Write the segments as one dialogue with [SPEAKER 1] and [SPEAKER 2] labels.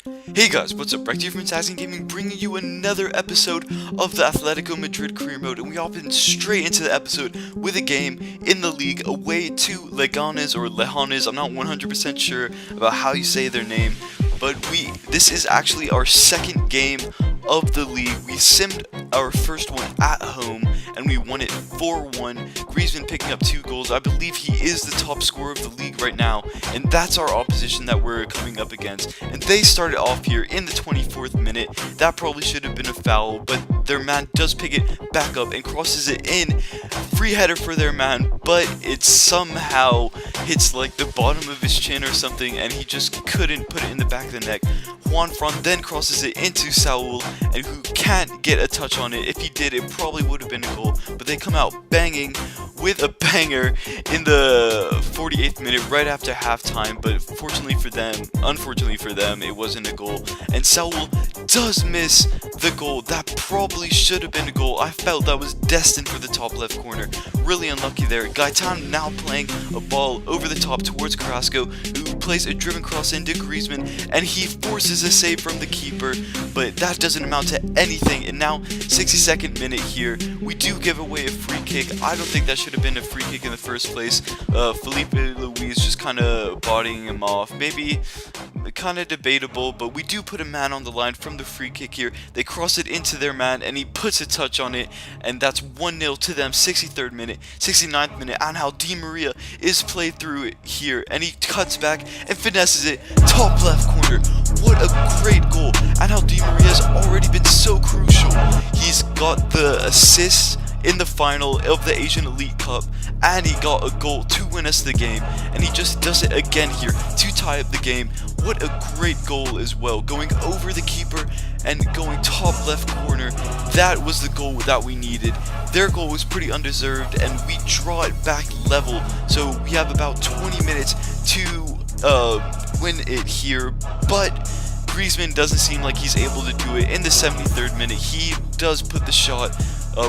[SPEAKER 1] Hey guys, what's up? Right here from Assassin Gaming, bringing you another episode of the Atletico Madrid career mode, and we hop in straight into the episode with a game in the league away to Leganes or Lejanes. I'm not 100% sure about how you say their name, but this is actually our second game of the league. We simmed our first one at home, and we won it 4-1. Griezmann picking up 2 goals. I believe he is the top scorer of the league right now, and that's our opposition that we're coming up against. And they started off here in the 24th minute. That probably should have been a foul, but their man does pick it back up and crosses it in. Free header for their man, but it somehow hits like the bottom of his chin or something, and he just couldn't put it in the back of the net. Juan Fran then crosses it into Saul, and who can't get a touch on it. If he did, it probably would have been a goal, but they come out banging with a banger in the 48th minute right after halftime. But unfortunately for them, it wasn't a goal, and Saul does miss the goal. That probably should have been a goal. I felt that was destined for the top left corner. Really unlucky there. Gaetan now playing a ball over the top towards Carrasco, who plays a driven cross into Griezmann, and he forces a save from the keeper, but that doesn't amount to anything. And now 62nd minute here, we do give away a free kick. I don't think that should have been a free kick in the first place. Felipe Luis just kind of bodying him off. Maybe kind of debatable, but we do put a man on the line from the free kick here. They cross it into their man, and he puts a touch on it, and that's 1-0 to them. 63rd minute, 69th minute, and how Di Maria is played through it here, and he cuts back and finesses it top left corner. What a great goal, and how Di Maria has already been so crucial. He's got the assist in the final of the Asian Elite Cup, and he got a goal to win us the game, and he just does it again here to tie up the game. What a great goal as well, going over the keeper and going top left corner. That was the goal that we needed. Their goal was pretty undeserved, and we draw it back level, so we have about 20 minutes to win it here, but Griezmann doesn't seem like he's able to do it. In the 73rd minute, he does put the shot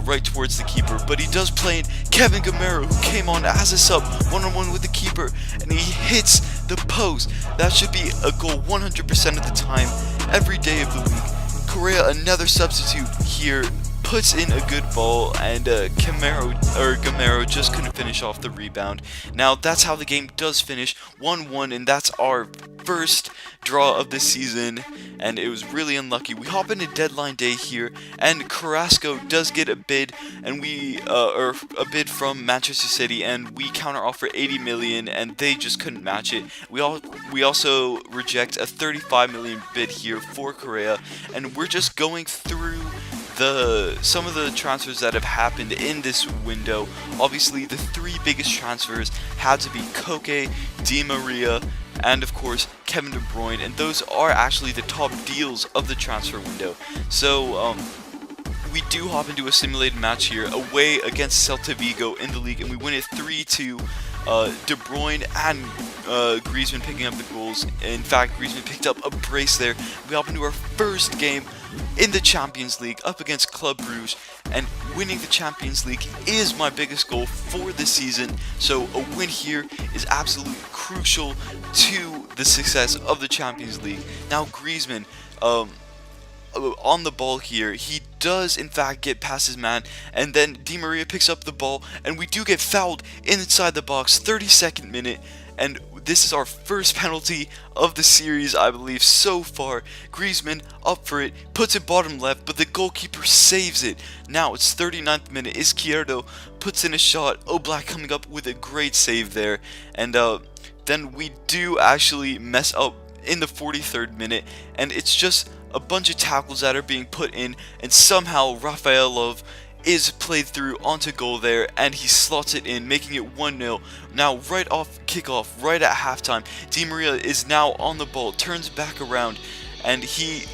[SPEAKER 1] right towards the keeper, but he does play in Kevin Gamero, who came on as a sub, one-on-one with the keeper, and he hits the post. That should be a goal 100% of the time, every day of the week. Correa, another substitute here, puts in a good ball, and Gamero just couldn't finish off the rebound. Now that's how the game does finish, 1-1, and that's our first draw of the season, and it was really unlucky. We hop into deadline day here, and Carrasco does get a bid, and or a bid from Manchester City, and we counter offer 80 million, and they just couldn't match it. We also reject a 35 million bid here for Correa, and we're just going through some of the transfers that have happened in this window. Obviously, the 3 biggest transfers had to be Koke, Di Maria, and of course Kevin De Bruyne, and those are actually the top deals of the transfer window. So we do hop into a simulated match here away against Celta Vigo in the league, and we win it 3-2. De Bruyne and Griezmann picking up the goals. In fact, Griezmann picked up a brace there. We hop into our first game in the Champions League up against Club Brugge, and winning the Champions League is my biggest goal for this season, so a win here is absolutely crucial to the success of the Champions League. Now Griezmann, on the ball here, he does in fact get past his man, and then Di Maria picks up the ball, and we do get fouled inside the box. 32nd minute, and this is our first penalty of the series, I believe, so far. Griezmann up for it, puts it bottom left, but the goalkeeper saves it. Now it's 39th minute, Izquierdo puts in a shot. Oblak coming up with a great save there, and then we do actually mess up in the 43rd minute, and it's just a bunch of tackles that are being put in, and somehow Rafaelov is played through onto goal there, and he slots it in, making it 1-0. Now right off kickoff, right at halftime, Di Maria is now on the ball, turns back around, and he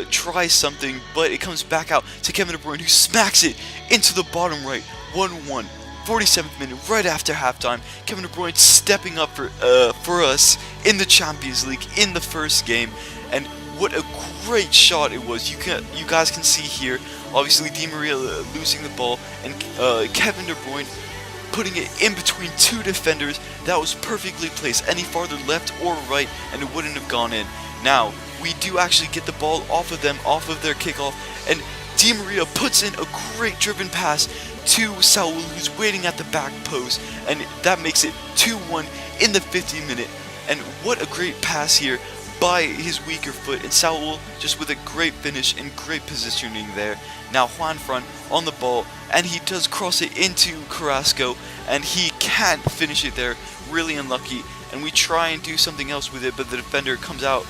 [SPEAKER 1] tries something, but it comes back out to Kevin De Bruyne, who smacks it into the bottom right. 1-1. 47th minute, right after halftime, Kevin De Bruyne stepping up for us in the Champions League in the first game, and what a great shot it was. You guys can see here, obviously Di Maria losing the ball, and Kevin De Bruyne putting it in between 2 defenders. That was perfectly placed, any farther left or right, and it wouldn't have gone in. Now, we do actually get the ball off of them, off of their kickoff, and Di Maria puts in a great driven pass to Saul, who's waiting at the back post, and that makes it 2-1 in the 50th minute. And what a great pass here by his weaker foot, and Saul just with a great finish and great positioning there. Now Juan Fran on the ball, and he does cross it into Carrasco, and he can't finish it there, really unlucky. And we try and do something else with it, but the defender comes out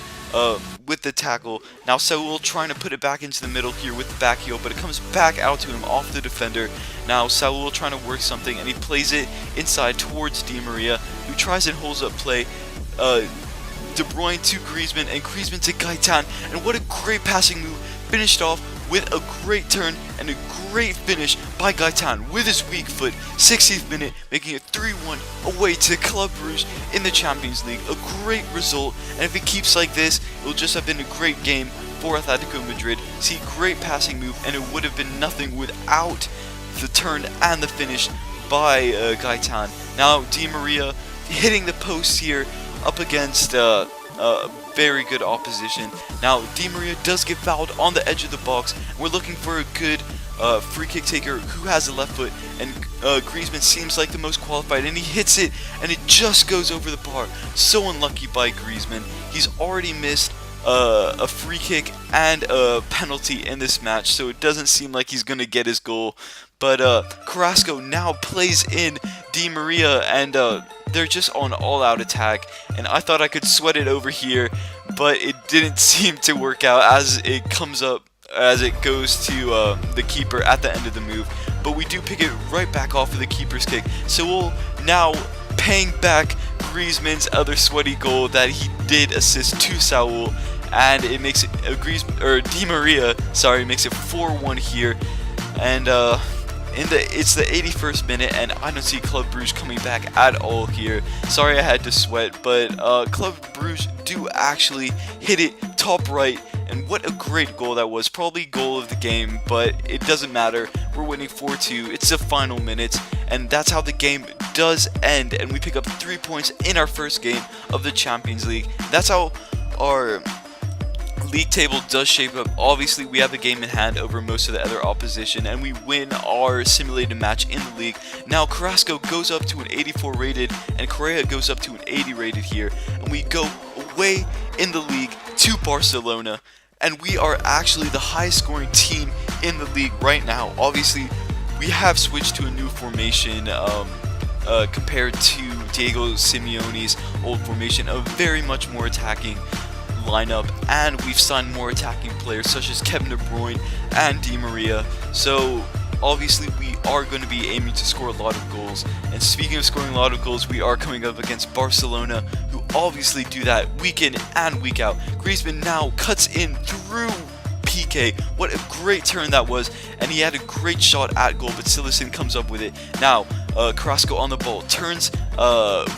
[SPEAKER 1] with the tackle. Now Saul trying to put it back into the middle here with the back heel, but it comes back out to him off the defender. Now Saul trying to work something, and he plays it inside towards Di Maria, who tries and holds up play. De Bruyne to Griezmann, and Griezmann to Gaetan, and what a great passing move, finished off with a great turn and a great finish by Gaetan with his weak foot. 60th minute, making it 3-1 away to Club Brugge in the Champions League. A great result, and if it keeps like this, it will just have been a great game for Atletico Madrid. See, great passing move, and it would have been nothing without the turn and the finish by Gaetan. Now Di Maria hitting the post here up against very good opposition. Now Di Maria does get fouled on the edge of the box. We're looking for a good free kick taker who has a left foot, and Griezmann seems like the most qualified, and he hits it, and it just goes over the bar. So unlucky by Griezmann. He's already missed a free kick and a penalty in this match, so it doesn't seem like he's gonna get his goal. But Carrasco now plays in Di Maria, and they're just on all-out attack, and I thought I could sweat it over here, but it didn't seem to work out as it comes up, as it goes to the keeper at the end of the move. But we do pick it right back off of the keeper's kick, so we'll now paying back Griezmann's other sweaty goal that he did assist to Saul, and it makes it Di Maria, sorry, makes it 4-1 here, and it's the 81st minute, and I don't see Club Brugge coming back at all here. Sorry I had to sweat, but Club Brugge do actually hit it top right, and what a great goal that was. Probably goal of the game, but it doesn't matter. We're winning 4-2. It's the final minutes, and that's how the game does end, and we pick up 3 points in our first game of the Champions League. That's how our league table does shape up. Obviously, we have a game in hand over most of the other opposition, and we win our simulated match in the league. Now Carrasco goes up to an 84 rated, and Correa goes up to an 80 rated here, and we go away in the league to Barcelona, and we are actually the highest scoring team in the league right now. Obviously, we have switched to a new formation compared to Diego Simeone's old formation, a very much more attacking lineup, and we've signed more attacking players such as Kevin De Bruyne and Di Maria. So obviously we are going to be aiming to score a lot of goals. And speaking of scoring a lot of goals, we are coming up against Barcelona, who obviously do that week in and week out. Griezmann now cuts in through PK. What a great turn that was, and he had a great shot at goal, but Silesen comes up with it. Now Carrasco on the ball, turns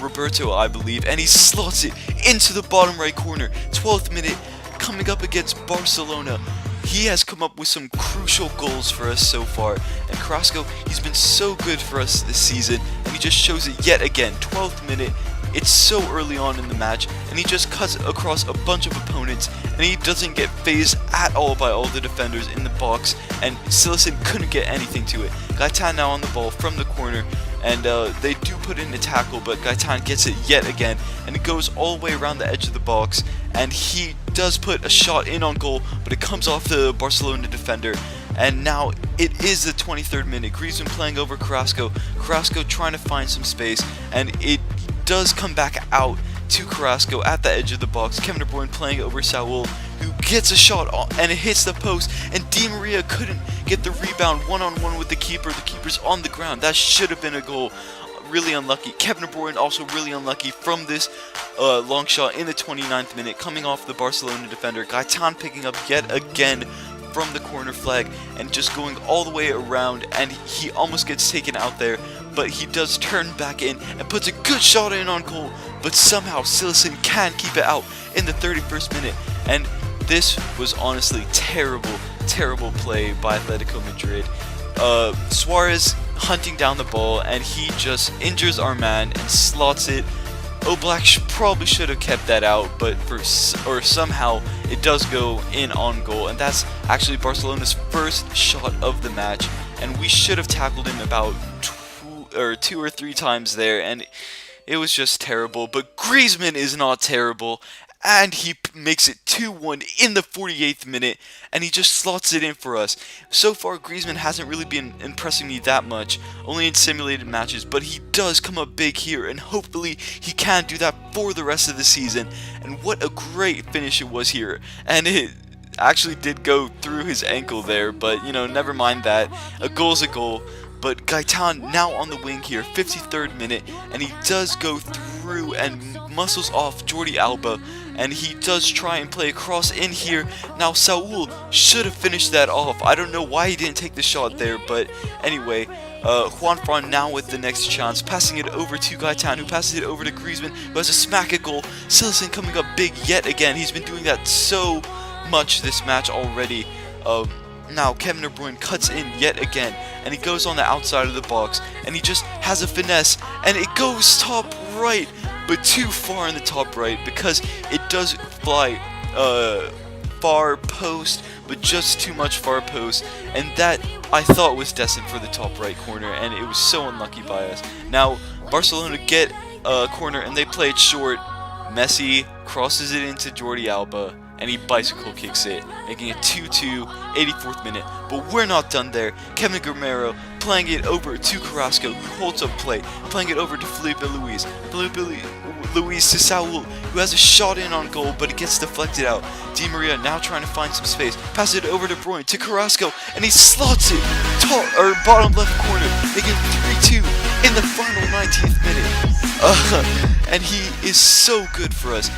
[SPEAKER 1] Roberto, I believe, and he slots it into the bottom right corner. 12th minute, coming up against Barcelona. He has come up with some crucial goals for us so far, and Carrasco, he's been so good for us this season, and he just shows it yet again. 12th minute, it's so early on in the match, and he just cuts across a bunch of opponents, and he doesn't get phased at all by all the defenders in the box, and Silesen couldn't get anything to it. Gaetan now on the ball from the corner, and they do put in a tackle, but Gaetan gets it yet again, and it goes all the way around the edge of the box, and he does put a shot in on goal, but it comes off the Barcelona defender. And now it is the 23rd minute. Griezmann playing over Carrasco. Carrasco trying to find some space, and it does come back out to Carrasco at the edge of the box. Kevin De Bruyne playing over Saul, who gets a shot and it hits the post, and Di Maria couldn't get the rebound one-on-one with the keeper. The keeper's on the ground. That should have been a goal. Really unlucky. Kevin De Bruyne also really unlucky from this long shot in the 29th minute, coming off the Barcelona defender. Gaetan picking up yet again from the corner flag and just going all the way around, and he almost gets taken out there, but he does turn back in and puts a good shot in on goal, but somehow Silesen can keep it out in the 31st minute. And this was honestly terrible play by Atletico Madrid. Suarez hunting down the ball, and he just injures our man and slots it Oblak probably should have kept that out, but somehow it does go in on goal, and that's actually Barcelona's first shot of the match, and we should have tackled him about two or three times there, and it was just terrible. But Griezmann is not terrible, and he makes it 2-1 in the 48th minute, and he just slots it in for us. So far, Griezmann hasn't really been impressing me that much, only in simulated matches, but he does come up big here, and hopefully he can do that for the rest of the season. And what a great finish it was here, and it actually did go through his ankle there, but you know, never mind that. A goal's a goal. But Gaetan now on the wing here, 53rd minute, and he does go through and muscles off Jordi Alba, and he does try and play across in here. Now Saul should have finished that off. I don't know why he didn't take the shot there, but anyway, Juanfran now with the next chance, passing it over to Gaetan, who passes it over to Griezmann, who has a smack at goal. Silesen coming up big yet again. He's been doing that so much this match already. Now Kevin De Bruyne cuts in yet again, and he goes on the outside of the box, and he just has a finesse, and it goes top right, but too far in the top right, because it does fly far post, but just too much far post, and that I thought was destined for the top right corner, and it was so unlucky by us. Now Barcelona get a corner, and they play it short. Messi crosses it into Jordi Alba, and he bicycle kicks it, making it 2-2, 84th minute. But we're not done there. Kevin Gameiro playing it over to Carrasco, who holds up play, playing it over to Felipe Luis. Felipe Luis to Saul, who has a shot in on goal, but it gets deflected out. Di Maria now trying to find some space, passes it over to De Bruyne to Carrasco, and he slots it bottom left corner, making it 3-2 in the final 19th minute. And he is so good for us.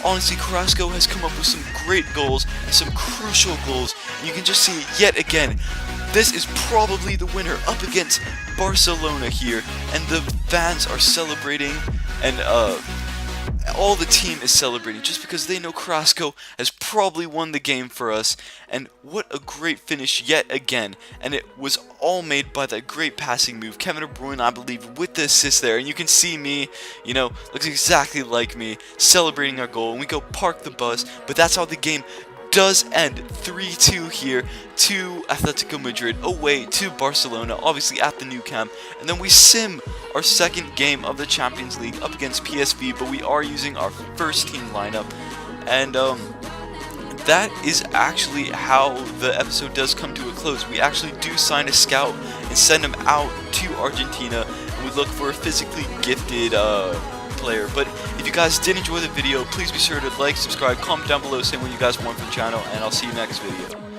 [SPEAKER 1] Honestly, Carrasco has come up with some great goals and some crucial goals. You can just see it yet again. This is probably the winner up against Barcelona here, and the fans are celebrating, and all the team is celebrating just because they know Carrasco has probably won the game for us. And what a great finish yet again, and it was all made by that great passing move. Kevin De Bruyne, I believe, with the assist there, and you can see me, you know, looks exactly like me, celebrating our goal, and we go park the bus. But that's how the game does end, 3-2 here to Atletico Madrid, away to Barcelona, obviously at the Nou Camp. And then we sim our second game of the Champions League up against PSV, but we are using our first team lineup. And that is actually how the episode does come to a close. We actually do sign a scout and send him out to Argentina, and we look for a physically gifted player. But if you guys did enjoy the video, please be sure to like, subscribe, comment down below saying what you guys want from the channel, and I'll see you next video.